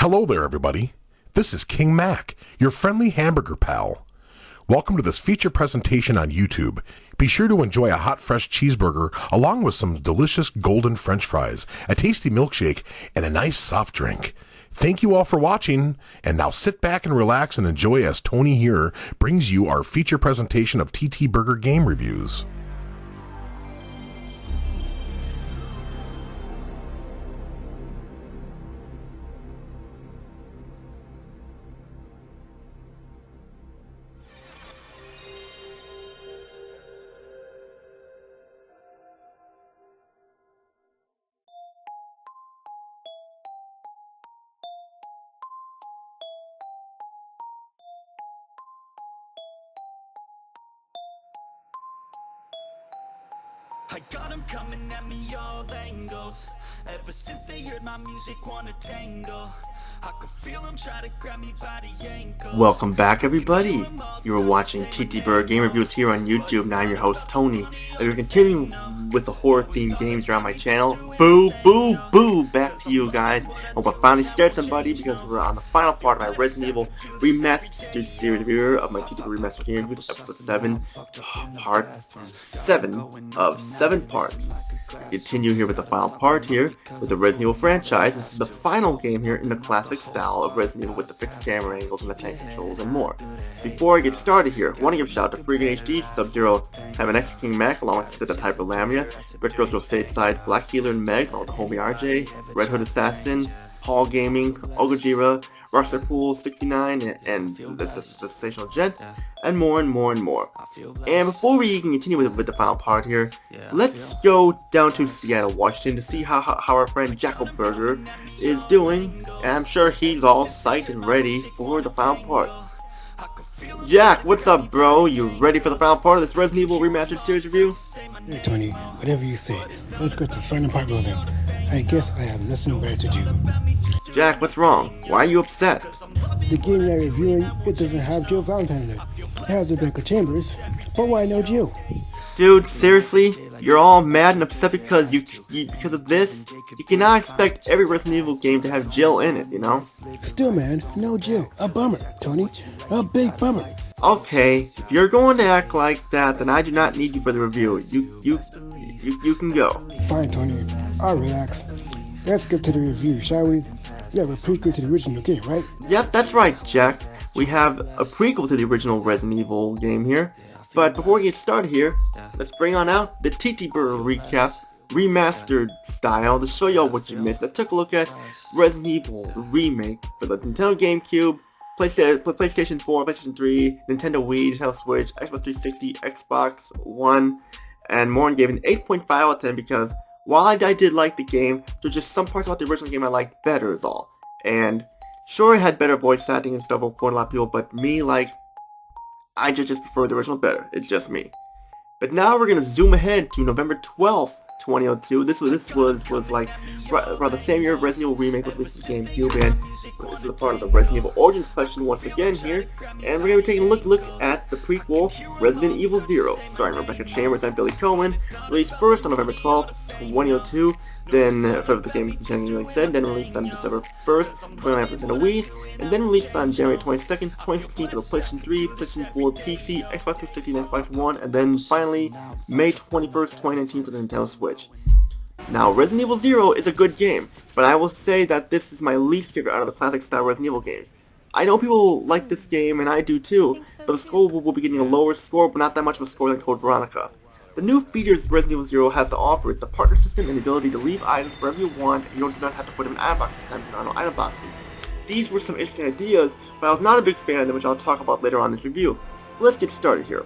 Hello there, everybody. This is King Mac, your friendly hamburger pal. Welcome to this feature presentation on YouTube. Be sure to enjoy a hot, fresh cheeseburger along with some delicious golden French fries, a tasty milkshake, and a nice soft drink. Thank you all for watching, and now sit back and relax and enjoy as Tony here brings you our feature presentation of TTBurger Game reviews. I got them coming at me all angles. Ever since they heard my music, wanna tangle. I could feel them try to grab me by the ankles. Welcome back, everybody. You are watching TTBurger Game reviews here on YouTube, and I'm your host Tony. And we're continuing with the horror-themed games here on my channel. Boo, boo, boo! Back to you guys. Hope I finally scared somebody because we're on the final part of my Resident Evil Remastered series review of my TTBurger Remastered Game reviews, episode 7, part 7 of 7 parts. Continue here with the final part here with the Resident Evil franchise. This is the final game here in the classic style of Resident Evil with the fixed camera angles and the tank controls and more. Before I get started here, I want to give a shout out to Freakin' HD, Sub-Zero, Have an X King Mac, along with Sister Type of Lamia, Rich Girls Stateside, Black Healer and Meg, along with the homie RJ, Red Hood Assassin, Paul Gaming, Ogajira, Ruster Pool 69, and the Sensational Gent, and more and more and more. And before we can continue with the final part here, let's go down to Seattle, Washington to see how our friend Jackalburger is doing, and I'm sure he's all psyched and ready for the final part. Jack, what's up, bro? You ready for the final part of this Resident Evil Remastered series review? Hey Tony, whatever you say, let's go to the final part of them. I guess I have nothing better to do. Jack, what's wrong? Why are you upset? The game you're reviewing, it doesn't have Jill Valentine in it. It has Rebecca Chambers, but why no Jill? Dude, seriously? You're all mad and upset because because of this? You cannot expect every Resident Evil game to have Jill in it, you know? Still, man, no Jill. A bummer, Tony. A big bummer. Okay, if you're going to act like that, then I do not need you for the review. You can go. Fine, Tony. I'll relax. Let's get to the review, shall we? We have a prequel to the original game, right? Yep, that's right, Jack. We have a prequel to the original Resident Evil game here. But before we get started here, let's bring on out the TTBurger recap, remastered style, to show y'all what you missed. I took a look at Resident Evil, the remake for the Nintendo GameCube, PlayStation 4, PlayStation 3, Nintendo Wii, Nintendo Switch, Xbox 360, Xbox One, and more, and gave it an 8.5 out of 10 because while I did like the game, there's just some parts about the original game I liked better is all. And sure, it had better voice acting and stuff for a lot of people, but me, like, I just prefer the original better. It's just me. But now we're gonna zoom ahead to November 12th, 2002. This was like around the same year of Resident Evil Remake with the GameCube, and this is a part of the Resident Evil Origins collection once again here. And we're gonna be taking a look at the prequel Resident Evil 0, starring Rebecca Chambers and Billy Coen, released first on November 12th, 2002. Then, for the game, like I said, then released on December 1st, 2009 for Nintendo Wii, and then released on January 22nd, 2016 for the PlayStation 3, PlayStation 4, PC, Xbox 360, and Xbox One, and then finally, May 21st, 2019 for the Nintendo Switch. Now, Resident Evil 0 is a good game, but I will say that this is my least favorite out of the classic style Resident Evil games. I know people like this game, and I do too, but the score will be getting a lower score, but not that much of a score like Code Veronica. The new features Resident Evil 0 has to offer is the partner system and the ability to leave items wherever you want, and you do not have to put them in item boxes this time, no item boxes. These were some interesting ideas, but I was not a big fan of them, which I'll talk about later on in this review. Let's get started here.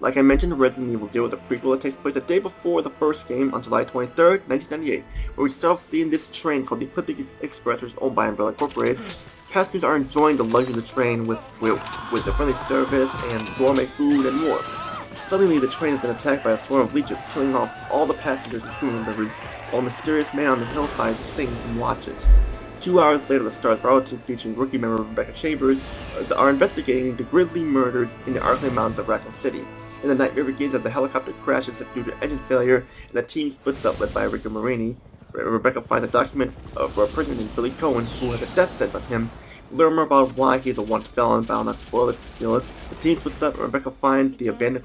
Like I mentioned, Resident Evil 0 is a prequel that takes place a day before the first game on July 23rd, 1998, where we start off seeing this train called the Ecliptic Express, which is owned by Umbrella Incorporated. Passengers are enjoying the luxury of the train with the friendly service and gourmet food and more. Suddenly, the train has been attacked by a swarm of leeches, killing off all the passengers and crew members, while a mysterious man on the hillside sings and watches. 2 hours later, the Star's Bravo team, featuring rookie member Rebecca Chambers, are investigating the grisly murders in the Arklay Mountains of Raccoon City. And the nightmare begins as the helicopter crashes due to engine failure, and the team splits up, led by Rico Morini, Rebecca finds a document for a prisoner named Billy Coen who has a death sentence on him. Learn more about why he's a wanted felon, but I'll not spoil it. The team splits up and Rebecca finds the abandoned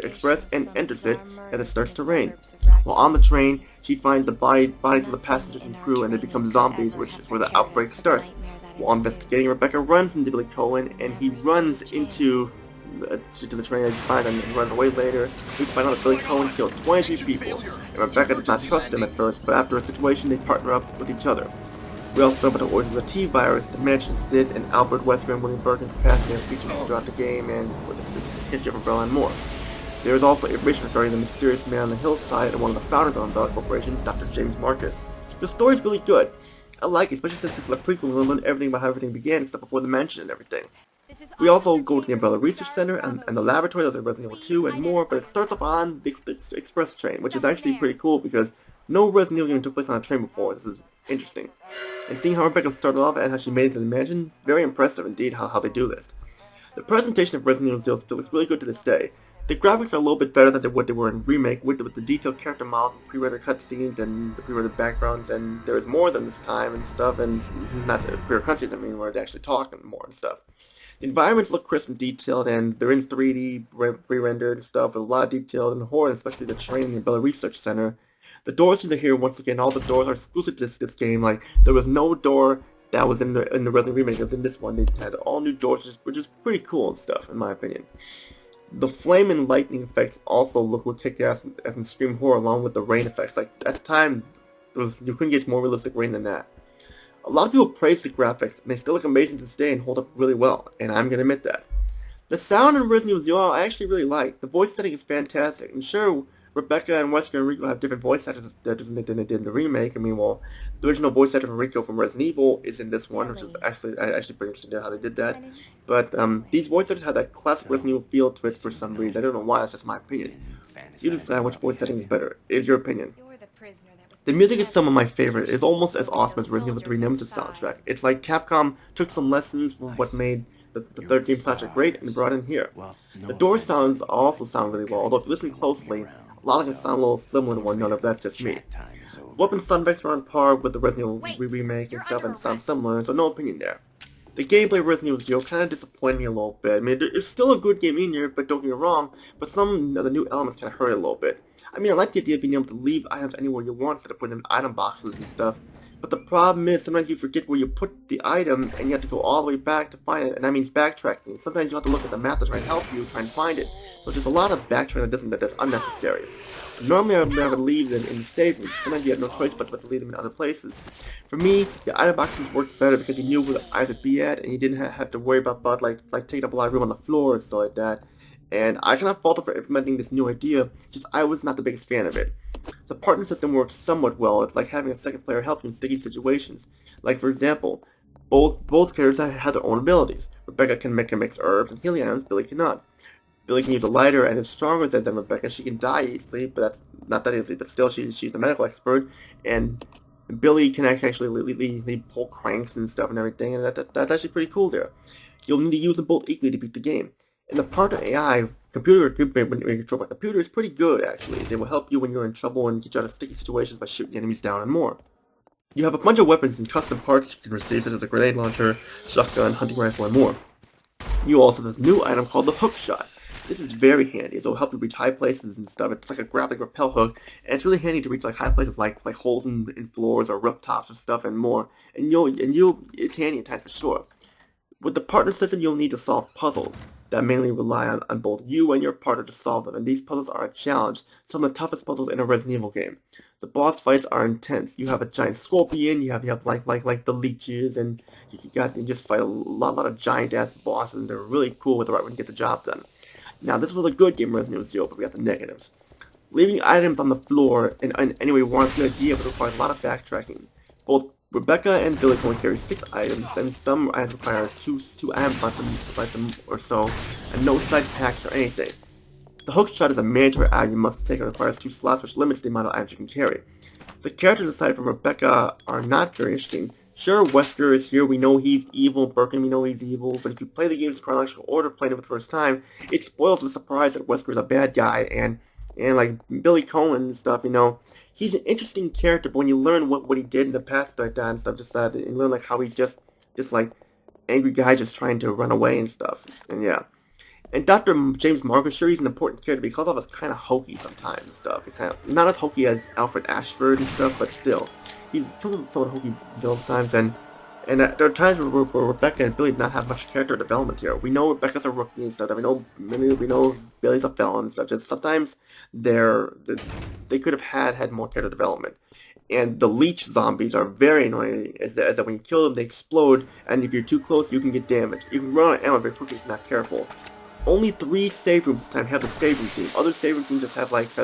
express and enters it as it starts to rain. While on the train, she finds the bodies of the passengers and crew and they become zombies, which is where the outbreak starts. While investigating, Rebecca runs into Billy Coen and he runs into the train as he finds and runs away later. We find out that Billy Coen killed 23 people, and Rebecca does not trust him at first, but after a situation they partner up with each other. We also know about the origins of the T-virus, the Mansions did, and Albert Wesker and William Birkin's past name featured throughout the game and with the history of Umbrella and more. There is also information regarding the mysterious man on the hillside and one of the founders of Umbrella Corporation, Dr. James Marcus. The story is really good. I like it, especially since this is a prequel and we learn everything about how everything began and stuff before the mansion and everything. We also go to the Umbrella Research Center and the laboratory of the Resident Evil 2 and more, but it starts off on the express train, which is actually pretty cool because no Resident Evil game took place on a train before. This is interesting. And seeing how Rebecca started off and how she made it to the mansion, very impressive indeed how they do this. The presentation of Resident Evil 0 still looks really good to this day. The graphics are a little bit better than what they were in Remake, with the detailed character models, pre-rendered cutscenes, and the pre-rendered backgrounds, and there is more than this time and stuff, and not the pre-rendered cutscenes, I mean, where they actually talk and more and stuff. The environments look crisp and detailed, and they're in 3D, pre-rendered and stuff, with a lot of detail and horror, especially the train in the Umbrella Research Center. The doors are here once again. All the doors are exclusive to this game. Like, there was no door that was in the Resident Evil Remake. It was in this one. They had all new doors, which is pretty cool and stuff, in my opinion. The flame and lightning effects also look kick-ass as in Scream Horror, along with the rain effects. Like, at the time, you couldn't get more realistic rain than that. A lot of people praise the graphics, and they still look amazing to this day and hold up really well, and I'm gonna admit that. The sound in Resident Evil 0 I actually really like. The voice setting is fantastic, and sure, Rebecca and Wesker and Rico have different voice actors than they did in the remake. I mean, well, the original voice actor for Rico from Resident Evil is in this one, which is actually pretty interesting how they did that. But these voice actors have that classic Resident Evil feel to it for some reason. I don't know why, that's just my opinion. You decide which voice setting is better. It's your opinion. The music is some of my favorite. It's almost as awesome as Resident Evil 3 Nemesis soundtrack. It's like Capcom took some lessons from what made the third game soundtrack great and brought in here. The door sounds also sound really well, although if you listen closely, a lot of them sound a little similar to one another, but that's just me. Weapon sound effects are on par with the Resident Evil remake and stuff and sound similar, so no opinion there. The gameplay of Resident Evil 0 kind of disappointed me a little bit. I mean, there's still a good game in here, but don't get me wrong, but some of the new elements kind of hurt it a little bit. I mean, I like the idea of being able to leave items anywhere you want instead of putting them in item boxes and stuff. But the problem is, sometimes you forget where you put the item, and you have to go all the way back to find it, and that means backtracking. Sometimes you have to look at the map to try and help you try and find it. So there's a lot of backtracking that's unnecessary. Normally I would never leave them in the save room. Sometimes you have no choice but to leave them in other places. For me, the item boxes worked better because you knew where the item would be at, and you didn't have to worry about like taking up a lot of room on the floor and stuff like that. And I cannot fault it for implementing this new idea, just I was not the biggest fan of it. The partner system works somewhat well. It's like having a second player help you in sticky situations. Like, for example, both characters have their own abilities. Rebecca can mix herbs and healing items, Billy cannot. Billy can use a lighter and is stronger than Rebecca. She can die easily, but that's not that easily, but still she's a medical expert, and Billy can actually pull cranks and stuff and everything, and that's actually pretty cool there. You'll need to use them both equally to beat the game. And the partner AI, when you're controlled by computer, is pretty good, actually. They will help you when you're in trouble and get you out of sticky situations by shooting enemies down and more. You have a bunch of weapons and custom parts you can receive, such as a grenade launcher, shotgun, hunting rifle, and more. You also have this new item called the hook shot. This is very handy, so it'll help you reach high places and stuff. It's like a grappling rappel hook, and it's really handy to reach like high places like holes in floors or rooftops and stuff and more. And it's handy at times for sure. With the partner system, you'll need to solve puzzles that mainly rely on both you and your partner to solve them, and these puzzles are a challenge, some of the toughest puzzles in a Resident Evil game. The boss fights are intense. You have a giant scorpion, you have like the leeches, and you just fight a lot of giant ass bosses, and they're really cool with the right when you get the job done. Now, this was a good game, Resident Evil 0, but we got the negatives. Leaving items on the floor in any way warrants a good idea, but requires a lot of backtracking. Both Rebecca and Billy can only carry 6 items, and some items require 2 items like them or so, and no side packs or anything. The hook shot is a mandatory item you must take and requires 2 slots, which limits the amount of items you can carry. The characters aside from Rebecca are not very interesting. Sure, Wesker is here, we know he's evil, Birkin, we know he's evil, but if you play the games in chronological order, playing it for the first time, it spoils the surprise that Wesker is a bad guy, and And like Billy Coen and stuff, he's an interesting character, but when you learn what he did in the past like that and stuff, just that, and learn like how he's just like angry guy just trying to run away and stuff, and yeah. And Dr. James Marcus, sure, he's an important character because of us kind of hokey sometimes and stuff. Not as hokey as Alfred Ashford and stuff, but still, he's somewhat hokey sometimes. And there are times where Rebecca and Billy did not have much character development here. We know Rebecca's a rookie and stuff. We know Billy's a felon and stuff. Just sometimes they could have had more character development. And the leech zombies are very annoying, as that when you kill them, they explode, and if you're too close, you can get damaged. You can run out of ammo very quickly if you're not careful. Only 3 save rooms this time have the save room theme. Other save room themes just have like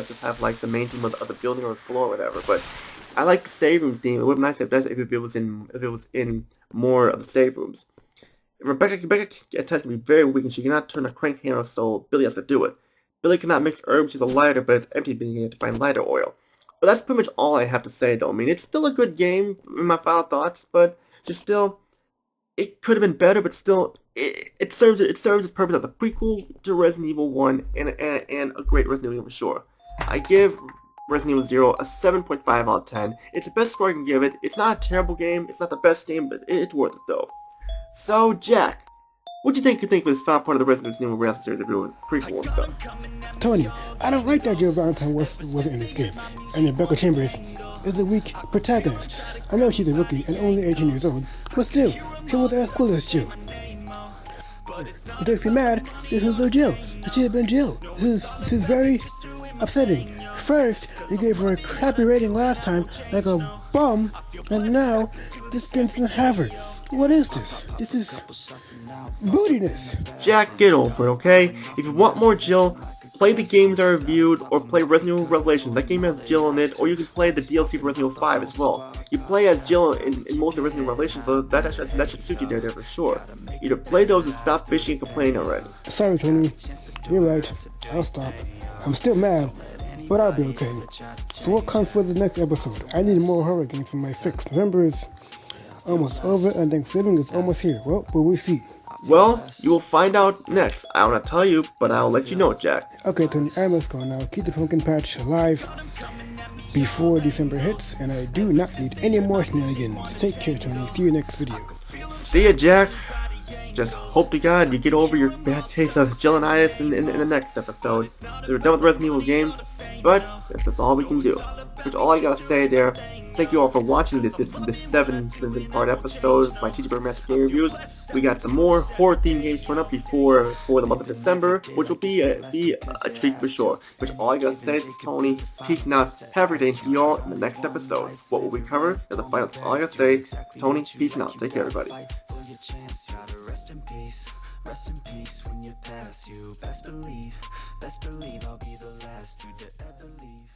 the main theme of the building or the floor or whatever. But I like the save room theme. It would be nice if it was in more of the save rooms. Rebecca attempts to be very weak and she cannot turn a crank handle, so Billy has to do it. Billy cannot mix herbs. She's a lighter, but it's empty, being able to find lighter oil. But that's pretty much all I have to say, though. I mean, it's still a good game in my final thoughts, but just still, it could have been better. But still, it serves its purpose as a prequel to Resident Evil 1 and a great Resident Evil for sure. I give Resident Evil 0 a 7.5 out of 10. It's the best score I can give it. It's not a terrible game. It's not the best game, but it's worth it though. So, Jack, what do you think of this final part of the Resident Evil Remastered Game prequel and stuff? Tony, I don't like that Jill Valentine wasn't in this game, and Rebecca Chambers is a weak protagonist. I know she's a rookie and only 18 years old, but still, she was as cool as Jill. But if you're mad, this is no Jill. It should have been Jill. This is very upsetting. First, you gave her a crappy rating last time, like a bum, and now this game doesn't have her. What is this? This is bootiness. Jack, get over it, okay? If you want more Jill, play the games I reviewed, or play Resident Evil Revelations. That game has Jill in it, or you can play the DLC for Resident Evil 5 as well. You play as Jill in most of Resident Evil Revelations, so that should suit you there for sure. Either play those or stop bitching and complaining already. Sorry, Tony. You're right. I'll stop. I'm still mad, but I'll be okay. So what comes for the next episode? I need more horror games for my fix. November is almost over and Thanksgiving is almost here. Well, will we see? Well, you will find out next. I don't want to tell you, but I'll let you know, Jack. Okay, Tony, I must go now. Keep the pumpkin patch alive before December hits, and I do not need any more shenanigans. Take care, Tony. See you next video. See ya, Jack. Just hope to God you get over your bad taste of Jillinitis in the next episode. So we're done with Resident Evil games, but that's all we can do. Which all I gotta say there. Thank you all for watching this 7-part episode of my TTBurger Remastered Game reviews. We got some more horror-themed games coming up before the month of December, which will be a treat for sure. Which all I gotta say is Tony, peace out, have a good day, see you all in the next episode. What will we cover? At the final, all I gotta say is Tony, peace out, take care everybody. Rest in peace when you pass. You best believe I'll be the last dude to ever leave.